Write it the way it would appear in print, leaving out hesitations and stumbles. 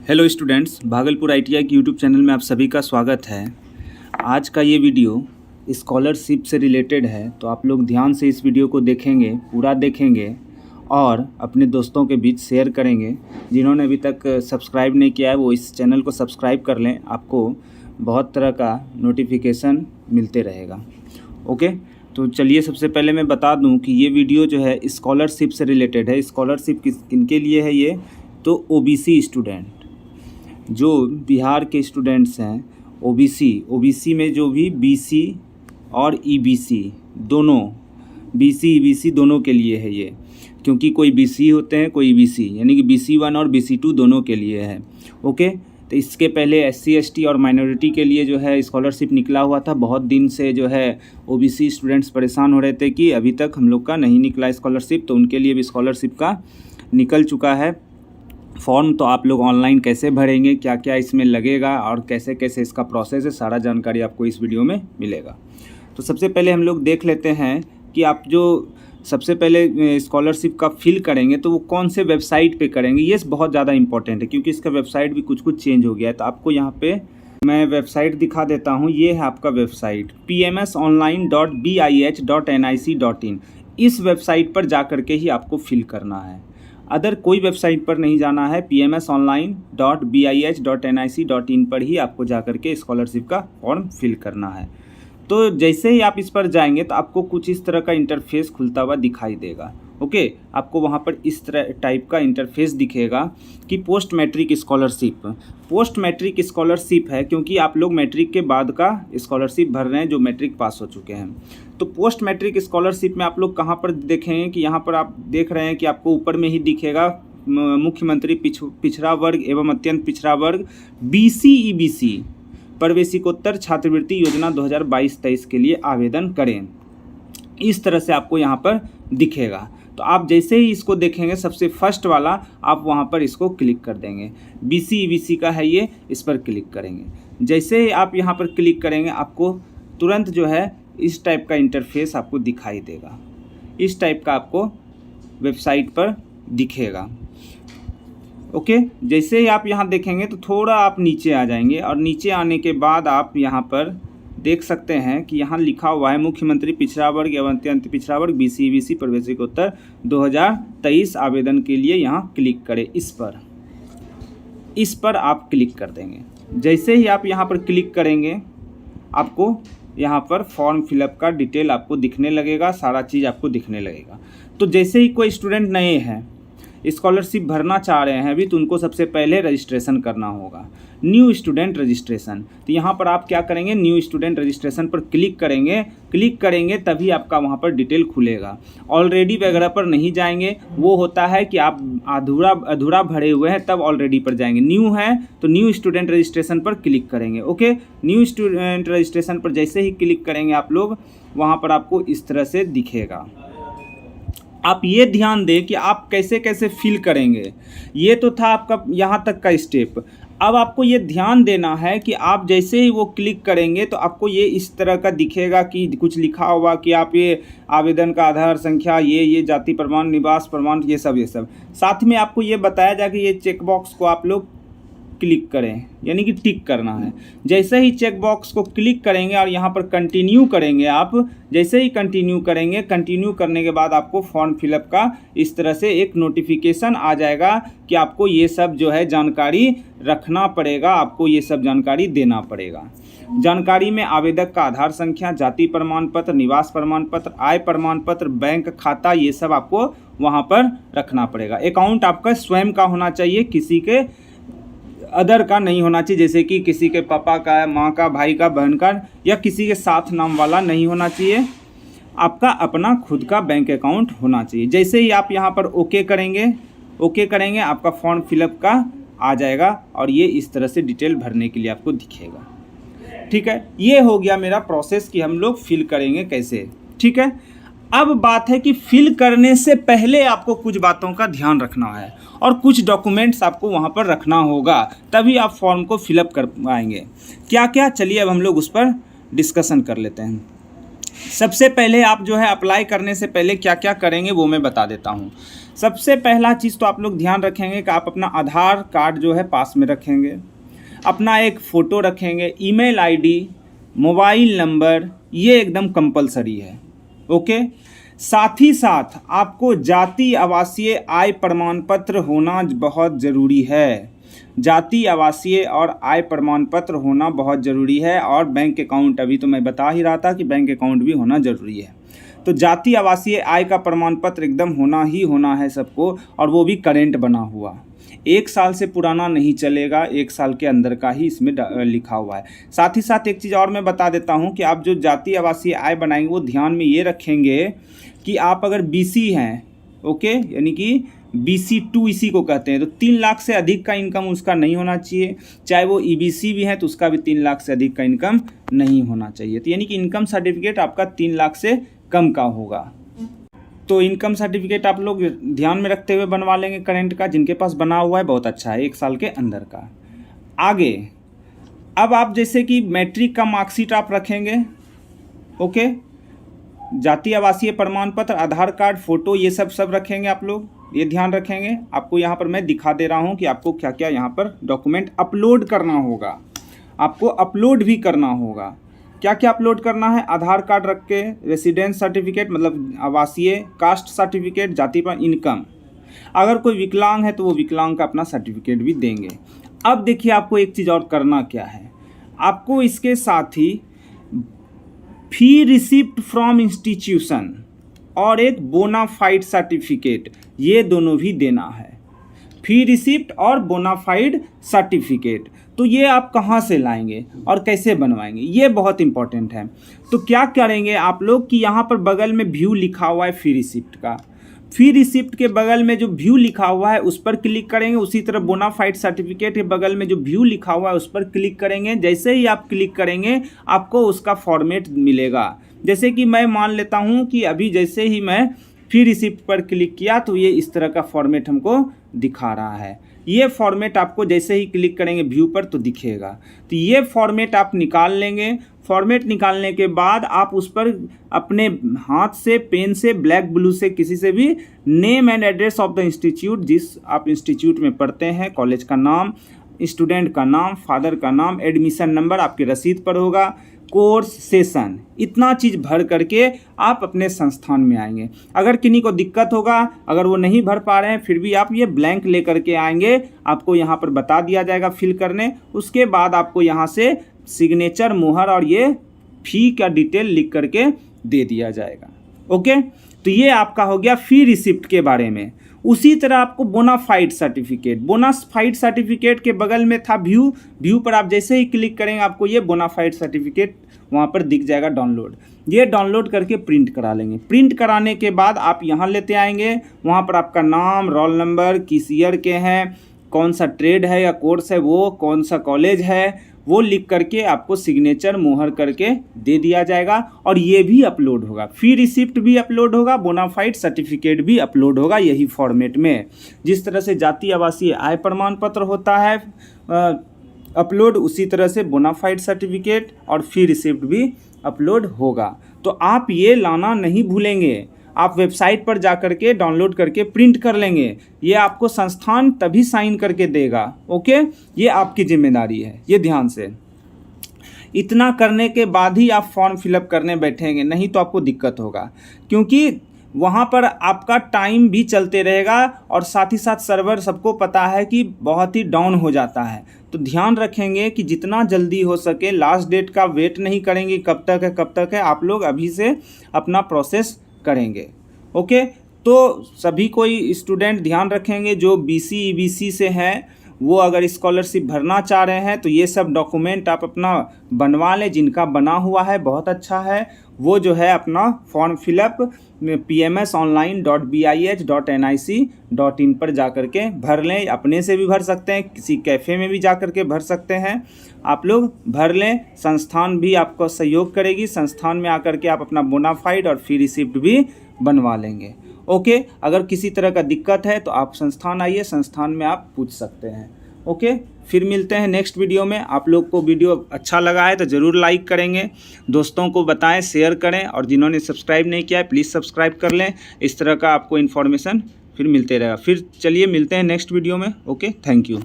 Hello students, Bhagalpur ITI के YouTube channel में आप सभी का स्वागत है। आज का ये वीडियो स्कॉलरशिप से रिलेटेड है, तो आप लोग ध्यान से इस वीडियो को देखेंगे, पूरा देखेंगे और अपने दोस्तों के बीच शेयर करेंगे। जिन्होंने अभी तक सब्सक्राइब नहीं किया है वो इस चैनल को सब्सक्राइब कर लें, आपको बहुत तरह का नोटिफिकेशन मिलते रहेगा। ओके, तो चलिए सबसे पहले मैं बता दूं कि ये वीडियो जो है स्कॉलरशिप से रिलेटेड है। स्कॉलरशिप किनके लिए है ये? तो ओबीसी स्टूडेंट, जो बिहार के स्टूडेंट्स हैं, ओबीसी में जो भी बीसी और ईबीसी दोनों, बीसी ईबीसी दोनों के लिए है ये, क्योंकि कोई बीसी होते हैं कोई ईबीसी, यानी कि BC1 और BC2 दोनों के लिए है। ओके, तो इसके पहले SC ST और माइनॉरिटी के लिए जो है स्कॉलरशिप निकला हुआ था। बहुत दिन से जो है ओबीसी स्टूडेंट्स परेशान हो रहे थे कि अभी तक हम लोग का नहीं निकला स्कॉलरशिप, तो उनके लिए भी स्कॉलरशिप का निकल चुका है फॉर्म। तो आप लोग ऑनलाइन कैसे भरेंगे, क्या क्या इसमें लगेगा और कैसे कैसे इसका प्रोसेस है, सारा जानकारी आपको इस वीडियो में मिलेगा। तो सबसे पहले हम लोग देख लेते हैं कि आप जो सबसे पहले स्कॉलरशिप का फिल करेंगे तो वो कौन से वेबसाइट पे करेंगे। ये बहुत ज़्यादा इंपॉर्टेंट है क्योंकि इसका वेबसाइट भी कुछ चेंज हो गया है। तो आपको यहाँ पे मैं वेबसाइट दिखा देता हूँ। ये है आपका वेबसाइट pmsonline.bih.nic.in। इस वेबसाइट पर जा कर के ही आपको फिल करना है, अदर कोई वेबसाइट पर नहीं जाना है। pmsonline.bih.nic.in पर ही आपको जा कर के स्कॉलरशिप का फॉर्म फिल करना है। तो जैसे ही आप इस पर जाएंगे तो आपको कुछ इस तरह का इंटरफेस खुलता हुआ दिखाई देगा। ओके, आपको वहाँ पर इस तरह टाइप का इंटरफेस दिखेगा कि पोस्ट मैट्रिक स्कॉलरशिप है, क्योंकि आप लोग मैट्रिक के बाद का स्कॉलरशिप भर रहे हैं जो मैट्रिक पास हो चुके हैं। तो पोस्ट मैट्रिक स्कॉलरशिप में आप लोग कहाँ पर देखेंगे कि यहाँ पर आप देख रहे हैं कि आपको ऊपर में ही दिखेगा मुख्यमंत्री पिछड़ा वर्ग एवं अत्यंत पिछड़ा वर्ग BC EBC प्रवेशिकोत्तर छात्रवृत्ति योजना 2022-23 के लिए आवेदन करें। इस तरह से आपको यहाँ पर दिखेगा। तो आप जैसे ही इसको देखेंगे, सबसे फर्स्ट वाला आप वहाँ पर इसको क्लिक कर देंगे। BC EBC का है ये, इस पर क्लिक करेंगे। जैसे ही आप यहाँ पर क्लिक करेंगे आपको तुरंत जो है इस टाइप का इंटरफेस आपको दिखाई देगा। इस टाइप का आपको वेबसाइट पर दिखेगा। ओके, जैसे ही आप यहाँ देखेंगे तो थोड़ा आप नीचे आ जाएंगे और नीचे आने के बाद आप यहाँ पर देख सकते हैं कि यहाँ लिखा हुआ है मुख्यमंत्री पिछड़ा वर्ग एवं अत्यंत पिछड़ा वर्ग BC EBC प्रवेशिकोत्तर 2023 आवेदन के लिए यहाँ क्लिक करें। इस पर आप क्लिक कर देंगे। जैसे ही आप यहाँ पर क्लिक करेंगे आपको यहाँ पर फॉर्म फिलअप का डिटेल आपको दिखने लगेगा, सारा चीज़ आपको दिखने लगेगा। तो जैसे ही कोई स्टूडेंट नए हैं, स्कॉलरशिप भरना चाह रहे हैं अभी, तो उनको सबसे पहले रजिस्ट्रेशन करना होगा, न्यू स्टूडेंट रजिस्ट्रेशन। तो यहाँ पर आप क्या करेंगे, न्यू स्टूडेंट रजिस्ट्रेशन पर क्लिक करेंगे तभी आपका वहाँ पर डिटेल खुलेगा। ऑलरेडी वगैरह पर नहीं जाएंगे, वो होता है कि आप अधूरा भरे हुए हैं तब ऑलरेडी पर जाएंगे। न्यू है तो न्यू स्टूडेंट रजिस्ट्रेशन पर क्लिक करेंगे। ओके, न्यू स्टूडेंट रजिस्ट्रेशन पर जैसे ही क्लिक करेंगे आप लोग, वहाँ पर आपको इस तरह से दिखेगा। आप ये ध्यान दें कि आप कैसे कैसे फिल करेंगे। ये तो था आपका यहाँ तक का स्टेप। अब आपको ये ध्यान देना है कि आप जैसे ही वो क्लिक करेंगे तो आपको ये इस तरह का दिखेगा कि कुछ लिखा हुआ कि आप ये आवेदन का आधार संख्या, ये जाति प्रमाण, निवास प्रमाण, ये सब। साथ में आपको ये बताया जाए कि ये चेक बॉक्स को आप लोग क्लिक करें, यानी कि टिक करना है। जैसे ही चेक बॉक्स को क्लिक करेंगे और यहाँ पर कंटिन्यू करेंगे, आप जैसे ही कंटिन्यू करेंगे, कंटिन्यू करने के बाद आपको फॉर्म फिलअप का इस तरह से एक नोटिफिकेशन आ जाएगा कि आपको ये सब जो है जानकारी रखना पड़ेगा, आपको ये सब जानकारी देना पड़ेगा। जानकारी में आवेदक का आधार संख्या, जाति प्रमाण पत्र, निवास प्रमाण पत्र, आय प्रमाण पत्र, बैंक खाता, ये सब आपको वहाँ पर रखना पड़ेगा। अकाउंट आपका स्वयं का होना चाहिए, किसी के अदर का नहीं होना चाहिए, जैसे कि किसी के पापा का, माँ का, भाई का, बहन का या किसी के साथ नाम वाला नहीं होना चाहिए। आपका अपना खुद का बैंक अकाउंट होना चाहिए। जैसे ही आप यहाँ पर ओके करेंगे आपका फॉर्म फिलअप का आ जाएगा और ये इस तरह से डिटेल भरने के लिए आपको दिखेगा। ठीक है, ये हो गया मेरा प्रोसेस कि हम लोग फिल करेंगे कैसे। ठीक है, अब बात है कि फिल करने से पहले आपको कुछ बातों का ध्यान रखना है और कुछ डॉक्यूमेंट्स आपको वहाँ पर रखना होगा, तभी आप फॉर्म को फिलअप कर पाएंगे। क्या क्या, चलिए अब हम लोग उस पर डिस्कशन कर लेते हैं। सबसे पहले आप जो है अप्लाई करने से पहले क्या क्या करेंगे वो मैं बता देता हूँ। सबसे पहला चीज़ तो आप लोग ध्यान रखेंगे कि आप अपना आधार कार्ड जो है पास में रखेंगे, अपना एक फ़ोटो रखेंगे, ईमेल आईडी, मोबाइल नंबर, ये एकदम कंपलसरी है। ओके, साथ ही साथ आपको जाति आवासीय आय प्रमाण पत्र होना बहुत ज़रूरी है। जाति आवासीय और आय प्रमाण पत्र होना बहुत ज़रूरी है, और बैंक अकाउंट, अभी तो मैं बता ही रहा था कि बैंक अकाउंट भी होना ज़रूरी है। तो जाति आवासीय आय का प्रमाण पत्र एकदम होना ही होना है सबको, और वो भी करेंट बना हुआ। 1 साल से पुराना नहीं चलेगा, 1 साल के अंदर का ही इसमें लिखा हुआ है। साथ ही साथ एक चीज़ और मैं बता देता हूँ कि आप जो जाति आवासीय आय बनाएंगे वो ध्यान में ये रखेंगे कि आप अगर BC हैं, ओके, यानी कि BC2 इसी को कहते हैं, तो 3 लाख से अधिक का इनकम उसका नहीं होना चाहिए। चाहे वो EBC भी है तो उसका भी 3 लाख से अधिक का इनकम नहीं होना चाहिए। तो यानी कि इनकम सर्टिफिकेट आपका 3 लाख से कम का होगा। तो इनकम सर्टिफिकेट आप लोग ध्यान में रखते हुए बनवा लेंगे करेंट का। जिनके पास बना हुआ है बहुत अच्छा है, 1 साल के अंदर का। आगे अब आप जैसे कि मैट्रिक का मार्कशीट आप रखेंगे, ओके, जाति आवासीय प्रमाण पत्र, आधार कार्ड, फ़ोटो, ये सब रखेंगे आप लोग, ये ध्यान रखेंगे। आपको यहाँ पर मैं दिखा दे रहा हूँ कि आपको क्या क्या यहाँ पर डॉक्यूमेंट अपलोड करना होगा। आपको अपलोड भी करना होगा। क्या क्या अपलोड करना है? आधार कार्ड रख के, रेसिडेंस सर्टिफिकेट मतलब आवासीय, कास्ट सर्टिफिकेट, जाति पर इनकम। अगर कोई विकलांग है तो वो विकलांग का अपना सर्टिफिकेट भी देंगे। अब देखिए आपको एक चीज़ और करना क्या है, आपको इसके साथ ही फी रिसिप्ट फ्रॉम इंस्टीट्यूशन और एक बोनाफाइड सर्टिफिकेट, ये दोनों भी देना है। फी रिसिप्ट और बोनाफाइड सर्टिफिकेट, तो ये आप कहाँ से लाएंगे और कैसे बनवाएंगे, ये बहुत इंपॉर्टेंट है। तो क्या करेंगे आप लोग कि यहाँ पर बगल में व्यू लिखा हुआ है फी रिसिप्ट का, फी रिसिप्ट के बगल में जो व्यू लिखा हुआ है उस पर क्लिक करेंगे। उसी तरह बोनाफाइड सर्टिफिकेट के बगल में जो व्यू लिखा हुआ है उस पर क्लिक करेंगे। जैसे ही आप क्लिक करेंगे आपको उसका फॉर्मेट मिलेगा। जैसे कि मैं मान लेता हूँ कि अभी जैसे ही मैं फी रिसिप्ट पर क्लिक किया तो ये इस तरह का फॉर्मेट हमको दिखा रहा है। ये फॉर्मेट आपको जैसे ही क्लिक करेंगे व्यू पर तो दिखेगा। तो ये फॉर्मेट आप निकाल लेंगे। फॉर्मेट निकालने के बाद आप उस पर अपने हाथ से, पेन से, ब्लैक ब्लू से, किसी से भी name and address of the institute, जिस आप इंस्टीट्यूट में पढ़ते हैं, कॉलेज का नाम, स्टूडेंट का नाम, फादर का नाम, एडमिशन नंबर आपकी रसीद पर होगा, कोर्स, सेशन, इतना चीज़ भर करके आप अपने संस्थान में आएंगे। अगर किन्हीं को दिक्कत होगा, अगर वो नहीं भर पा रहे हैं, फिर भी आप ये ब्लैंक ले करके आएंगे, आपको यहाँ पर बता दिया जाएगा फिल करने। उसके बाद आपको यहाँ से सिग्नेचर, मुहर और ये फी का डिटेल लिख करके दे दिया जाएगा। ओके, तो ये आपका हो गया फी रिसिप्ट के बारे में। उसी तरह आपको बोनाफाइड सर्टिफिकेट, बोनाफाइड सर्टिफिकेट के बगल में था व्यू, व्यू पर आप जैसे ही क्लिक करेंगे आपको ये बोनाफाइड सर्टिफिकेट वहाँ पर दिख जाएगा डाउनलोड। ये डाउनलोड करके प्रिंट करा लेंगे। प्रिंट कराने के बाद आप यहाँ लेते आएंगे, वहाँ पर आपका नाम, रोल नंबर, किस ईयर के हैं, कौन सा ट्रेड है या कोर्स है, वो कौन सा कॉलेज है, वो लिख करके आपको सिग्नेचर, मुहर करके दे दिया जाएगा। और ये भी अपलोड होगा, फी रिसिप्ट भी अपलोड होगा, बोनाफाइड सर्टिफिकेट भी अपलोड होगा यही फॉर्मेट में। जिस तरह से जाति आवासीय आय प्रमाण पत्र होता है अपलोड, उसी तरह से बोनाफाइड सर्टिफिकेट और फी रिसिप्ट भी अपलोड होगा। तो आप ये लाना नहीं भूलेंगे। आप वेबसाइट पर जा करके डाउनलोड करके प्रिंट कर लेंगे। ये आपको संस्थान तभी साइन करके देगा। ओके, ये आपकी जिम्मेदारी है, ये ध्यान से। इतना करने के बाद ही आप फॉर्म फिलअप करने बैठेंगे, नहीं तो आपको दिक्कत होगा, क्योंकि वहाँ पर आपका टाइम भी चलते रहेगा और साथ ही साथ सर्वर सबको पता है कि बहुत ही डाउन हो जाता है। तो ध्यान रखेंगे कि जितना जल्दी हो सके, लास्ट डेट का वेट नहीं करेंगे कब तक है, आप लोग अभी से अपना प्रोसेस करेंगे। ओके, तो सभी कोई स्टूडेंट ध्यान रखेंगे जो BC EBC से हैं, वो अगर स्कॉलरशिप भरना चाह रहे हैं तो ये सब डॉक्यूमेंट आप अपना बनवा लें। जिनका बना हुआ है बहुत अच्छा है, वो जो है अपना फॉर्म फिलअप pmsonline.bih.nic.in पर जा कर के भर लें। अपने से भी भर सकते हैं, किसी कैफ़े में भी जा कर के भर सकते हैं। आप लोग भर लें, संस्थान भी आपको सहयोग करेगी। संस्थान में आकर के आप अपना बोनाफाइड और फी रिसिप्ट भी बनवा लेंगे। ओके, अगर किसी तरह का दिक्कत है तो आप संस्थान आइए, संस्थान में आप पूछ सकते हैं। ओके, फिर मिलते हैं नेक्स्ट वीडियो में। आप लोग को वीडियो अच्छा लगा है तो ज़रूर लाइक करेंगे, दोस्तों को बताएं, शेयर करें, और जिन्होंने सब्सक्राइब नहीं किया है प्लीज़ सब्सक्राइब कर लें। इस तरह का आपको इन्फॉर्मेशन फिर मिलते रहेगा। फिर चलिए मिलते हैं नेक्स्ट वीडियो में। Okay, thank you.